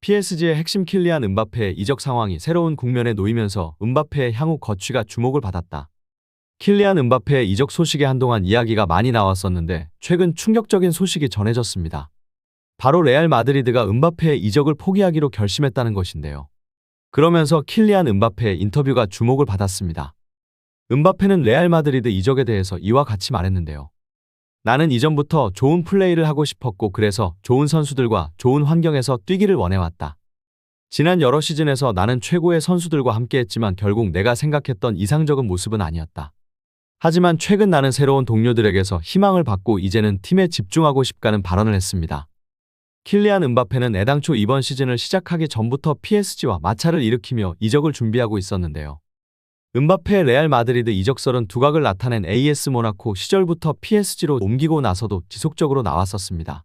PSG의 핵심 킬리안 음바페의 이적 상황이 새로운 국면에 놓이면서 음바페의 향후 거취가 주목을 받았다. 킬리안 음바페의 이적 소식에 한동안 이야기가 많이 나왔었는데 최근 충격적인 소식이 전해졌습니다. 바로 레알 마드리드가 음바페의 이적을 포기하기로 결심했다는 것인데요. 그러면서 킬리안 음바페의 인터뷰가 주목을 받았습니다. 음바페는 레알 마드리드 이적에 대해서 이와 같이 말했는데요. 나는 이전부터 좋은 플레이를 하고 싶었고 그래서 좋은 선수들과 좋은 환경에서 뛰기를 원해왔다. 지난 여러 시즌에서 나는 최고의 선수들과 함께했지만 결국 내가 생각했던 이상적인 모습은 아니었다. 하지만 최근 나는 새로운 동료들에게서 희망을 받고 이제는 팀에 집중하고 싶다는 발언을 했습니다. 킬리안 음바페는 애당초 이번 시즌을 시작하기 전부터 PSG와 마찰을 일으키며 이적을 준비하고 있었는데요. 음바페의 레알 마드리드 이적설은 두각을 나타낸 AS 모나코 시절부터 PSG로 옮기고 나서도 지속적으로 나왔었습니다.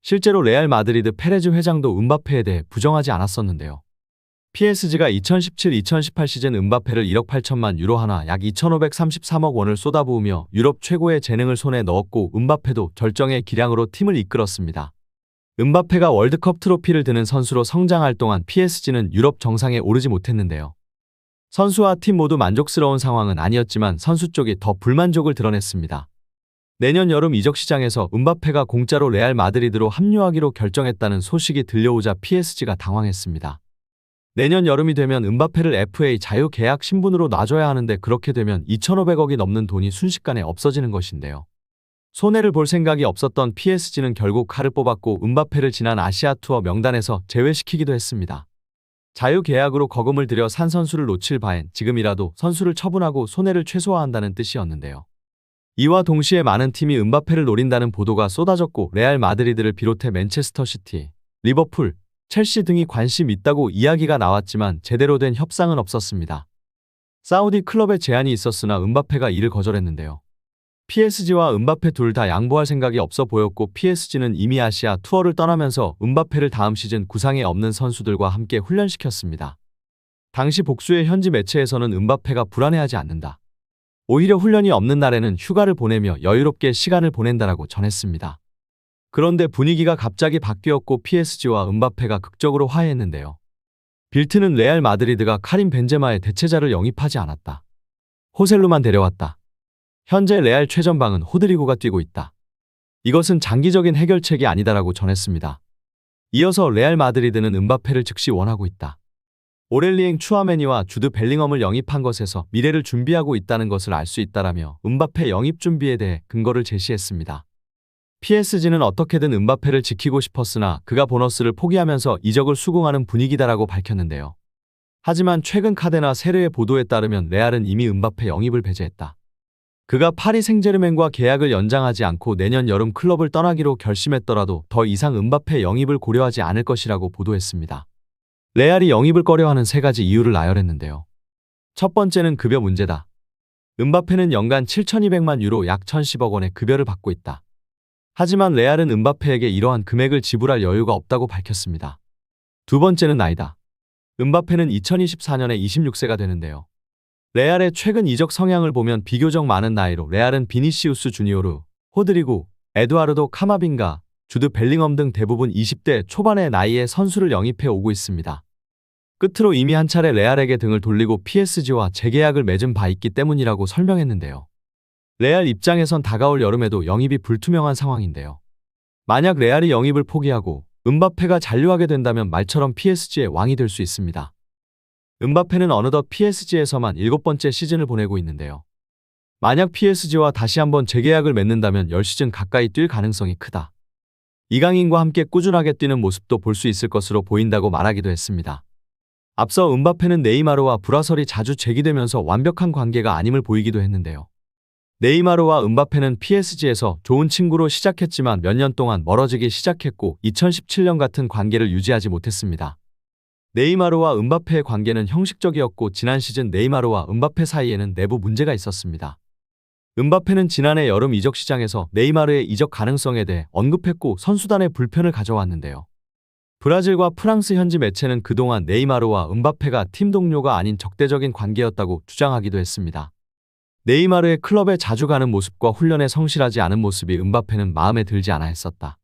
실제로 레알 마드리드 페레즈 회장도 음바페에 대해 부정하지 않았었는데요. PSG가 2017-2018 시즌 음바페를 1억 8천만 유로 하나 약 2,533억 원을 쏟아부으며 유럽 최고의 재능을 손에 넣었고 음바페도 결정의 기량으로 팀을 이끌었습니다. 음바페가 월드컵 트로피를 드는 선수로 성장할 동안 PSG는 유럽 정상에 오르지 못했는데요. 선수와 팀 모두 만족스러운 상황은 아니었지만 선수 쪽이 더 불만족을 드러냈습니다. 내년 여름 이적 시장에서 음바페가 공짜로 레알 마드리드로 합류하기로 결정했다는 소식이 들려오자 PSG가 당황했습니다. 내년 여름이 되면 음바페를 FA 자유 계약 신분으로 놔줘야 하는데 그렇게 되면 2,500억이 넘는 돈이 순식간에 없어지는 것인데요. 손해를 볼 생각이 없었던 PSG는 결국 칼을 뽑았고 음바페를 지난 아시아 투어 명단에서 제외시키기도 했습니다. 자유 계약으로 거금을 들여 산 선수를 놓칠 바엔 지금이라도 선수를 처분하고 손해를 최소화한다는 뜻이었는데요. 이와 동시에 많은 팀이 음바페를 노린다는 보도가 쏟아졌고 레알 마드리드를 비롯해 맨체스터 시티, 리버풀, 첼시 등이 관심 있다고 이야기가 나왔지만 제대로 된 협상은 없었습니다. 사우디 클럽의 제안이 있었으나 음바페가 이를 거절했는데요. PSG와 음바페 둘 다 양보할 생각이 없어 보였고 PSG는 이미 아시아 투어를 떠나면서 음바페를 다음 시즌 구상에 없는 선수들과 함께 훈련시켰습니다. 당시 복수의 현지 매체에서는 음바페가 불안해하지 않는다. 오히려 훈련이 없는 날에는 휴가를 보내며 여유롭게 시간을 보낸다라고 전했습니다. 그런데 분위기가 갑자기 바뀌었고 PSG와 음바페가 극적으로 화해했는데요. 빌트는 레알 마드리드가 카림 벤제마의 대체자를 영입하지 않았다. 호셀루만 데려왔다. 현재 레알 최전방은 호드리고가 뛰고 있다. 이것은 장기적인 해결책이 아니다라고 전했습니다. 이어서 레알 마드리드는 음바페를 즉시 원하고 있다. 오렐리엥 추아메니와 주드 벨링엄을 영입한 것에서 미래를 준비하고 있다는 것을 알 수 있다라며 음바페 영입 준비에 대해 근거를 제시했습니다. PSG는 어떻게든 음바페를 지키고 싶었으나 그가 보너스를 포기하면서 이적을 수긍하는 분위기다라고 밝혔는데요. 하지만 최근 카데나 세르의 보도에 따르면 레알은 이미 음바페 영입을 배제했다. 그가 파리 생제르맹과 계약을 연장하지 않고 내년 여름 클럽을 떠나기로 결심했더라도 더 이상 음바페 영입을 고려하지 않을 것이라고 보도했습니다. 레알이 영입을 꺼려하는 세 가지 이유를 나열했는데요. 첫 번째는 급여 문제다. 음바페는 연간 7,200만 유로 약 1,010억 원의 급여를 받고 있다. 하지만 레알은 음바페에게 이러한 금액을 지불할 여유가 없다고 밝혔습니다. 두 번째는 나이다. 음바페는 2024년에 26세가 되는데요. 레알의 최근 이적 성향을 보면 비교적 많은 나이로 레알은 비니시우스 주니오르, 호드리고, 에두아르도 카마빈가, 주드 벨링엄 등 대부분 20대 초반의 나이의 선수를 영입해 오고 있습니다. 끝으로 이미 한 차례 레알에게 등을 돌리고 PSG와 재계약을 맺은 바 있기 때문이라고 설명했는데요. 레알 입장에선 다가올 여름에도 영입이 불투명한 상황인데요. 만약 레알이 영입을 포기하고 음바페가 잔류하게 된다면 말처럼 PSG의 왕이 될 수 있습니다. 음바페는 어느덧 PSG에서만 7번째 시즌을 보내고 있는데요. 만약 PSG와 다시 한번 재계약을 맺는다면 10시즌 가까이 뛸 가능성이 크다. 이강인과 함께 꾸준하게 뛰는 모습도 볼 수 있을 것으로 보인다고 말하기도 했습니다. 앞서 음바페는 네이마르와 불화설이 자주 제기되면서 완벽한 관계가 아님을 보이기도 했는데요. 네이마르와 음바페는 PSG에서 좋은 친구로 시작했지만 몇 년 동안 멀어지기 시작했고 2017년 같은 관계를 유지하지 못했습니다. 네이마르와 음바페의 관계는 형식적이었고 지난 시즌 네이마르와 음바페 사이에는 내부 문제가 있었습니다. 음바페는 지난해 여름 이적 시장에서 네이마르의 이적 가능성에 대해 언급했고 선수단의 불편을 가져왔는데요. 브라질과 프랑스 현지 매체는 그동안 네이마르와 음바페가 팀 동료가 아닌 적대적인 관계였다고 주장하기도 했습니다. 네이마르의 클럽에 자주 가는 모습과 훈련에 성실하지 않은 모습이 음바페는 마음에 들지 않아 했었다.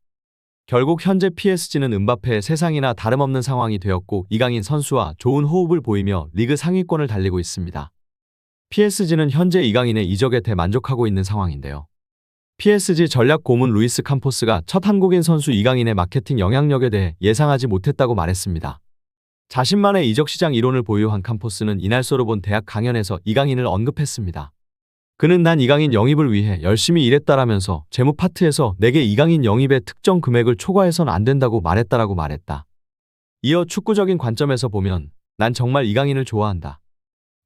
결국 현재 PSG는 음바페의 세상이나 다름없는 상황이 되었고 이강인 선수와 좋은 호흡을 보이며 리그 상위권을 달리고 있습니다. PSG는 현재 이강인의 이적에 대만족하고 있는 상황인데요. PSG 전략 고문 루이스 캄포스가 첫 한국인 선수 이강인의 마케팅 영향력에 대해 예상하지 못했다고 말했습니다. 자신만의 이적 시장 이론을 보유한 캄포스는 이날 소르본 대학 강연에서 이강인을 언급했습니다. 그는 난 이강인 영입을 위해 열심히 일했다라면서 재무 파트에서 내게 이강인 영입의 특정 금액을 초과해선 안 된다고 말했다라고 말했다. 이어 축구적인 관점에서 보면 난 정말 이강인을 좋아한다.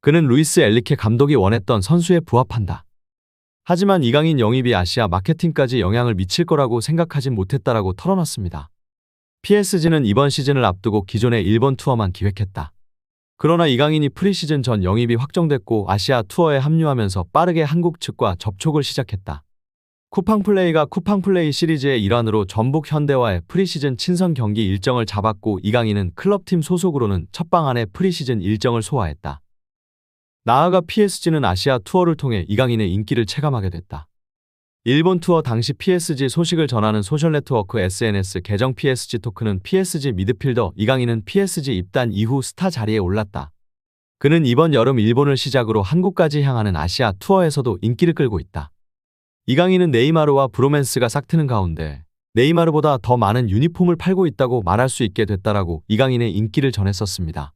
그는 루이스 엘리케 감독이 원했던 선수에 부합한다. 하지만 이강인 영입이 아시아 마케팅까지 영향을 미칠 거라고 생각하진 못했다라고 털어놨습니다. PSG는 이번 시즌을 앞두고 기존의 일본 투어만 기획했다. 그러나 이강인이 프리시즌 전 영입이 확정됐고 아시아 투어에 합류하면서 빠르게 한국 측과 접촉을 시작했다. 쿠팡플레이가 쿠팡플레이 시리즈의 일환으로 전북 현대와의 프리시즌 친선 경기 일정을 잡았고 이강인은 클럽팀 소속으로는 첫방 안에 프리시즌 일정을 소화했다. 나아가 PSG는 아시아 투어를 통해 이강인의 인기를 체감하게 됐다. 일본 투어 당시 PSG 소식을 전하는 소셜네트워크 SNS 계정 PSG 토크는 PSG 미드필더 이강인은 PSG 입단 이후 스타 자리에 올랐다. 그는 이번 여름 일본을 시작으로 한국까지 향하는 아시아 투어에서도 인기를 끌고 있다. 이강인은 네이마르와 브로맨스가 싹트는 가운데 네이마르보다 더 많은 유니폼을 팔고 있다고 말할 수 있게 됐다라고 이강인의 인기를 전했었습니다.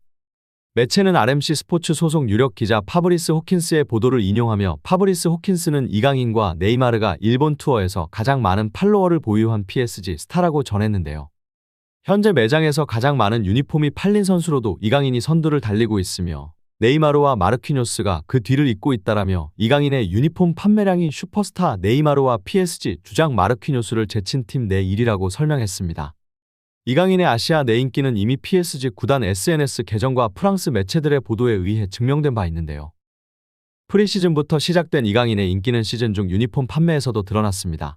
매체는 RMC 스포츠 소속 유력 기자 파브리스 호킨스의 보도를 인용하며 파브리스 호킨스는 이강인과 네이마르가 일본 투어에서 가장 많은 팔로워를 보유한 PSG 스타라고 전했는데요. 현재 매장에서 가장 많은 유니폼이 팔린 선수로도 이강인이 선두를 달리고 있으며 네이마르와 마르퀴뇨스가 그 뒤를 잇고 있다라며 이강인의 유니폼 판매량이 슈퍼스타 네이마르와 PSG 주장 마르퀴뇨스를 제친 팀 내 1위라고 설명했습니다. 이강인의 아시아 내 인기는 이미 PSG 구단 SNS 계정과 프랑스 매체들의 보도에 의해 증명된 바 있는데요. 프리시즌부터 시작된 이강인의 인기는 시즌 중 유니폼 판매에서도 드러났습니다.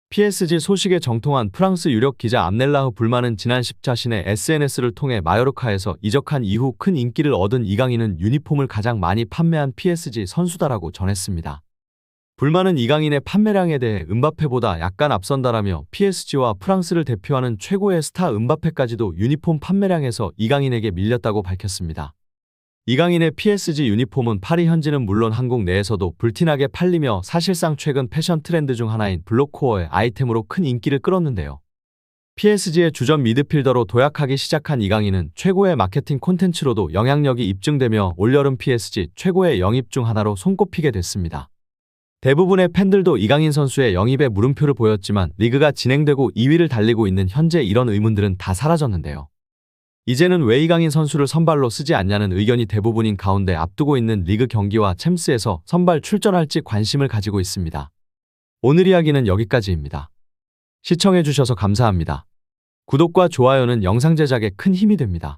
PSG 소식에 정통한 프랑스 유력 기자 암넬라흐 불만은 지난 10 자신의 SNS를 통해 마요르카에서 이적한 이후 큰 인기를 얻은 이강인은 유니폼을 가장 많이 판매한 PSG 선수다라고 전했습니다. 불만은 이강인의 판매량에 대해 음바페보다 약간 앞선다라며 PSG와 프랑스를 대표하는 최고의 스타 음바페까지도 유니폼 판매량에서 이강인에게 밀렸다고 밝혔습니다. 이강인의 PSG 유니폼은 파리 현지는 물론 한국 내에서도 불티나게 팔리며 사실상 최근 패션 트렌드 중 하나인 블록코어의 아이템으로 큰 인기를 끌었는데요. PSG의 주전 미드필더로 도약하기 시작한 이강인은 최고의 마케팅 콘텐츠로도 영향력이 입증되며 올여름 PSG 최고의 영입 중 하나로 손꼽히게 됐습니다. 대부분의 팬들도 이강인 선수의 영입에 물음표를 보였지만 리그가 진행되고 2위를 달리고 있는 현재 이런 의문들은 다 사라졌는데요. 이제는 왜 이강인 선수를 선발로 쓰지 않냐는 의견이 대부분인 가운데 앞두고 있는 리그 경기와 챔스에서 선발 출전할지 관심을 가지고 있습니다. 오늘 이야기는 여기까지입니다. 시청해주셔서 감사합니다. 구독과 좋아요는 영상 제작에 큰 힘이 됩니다.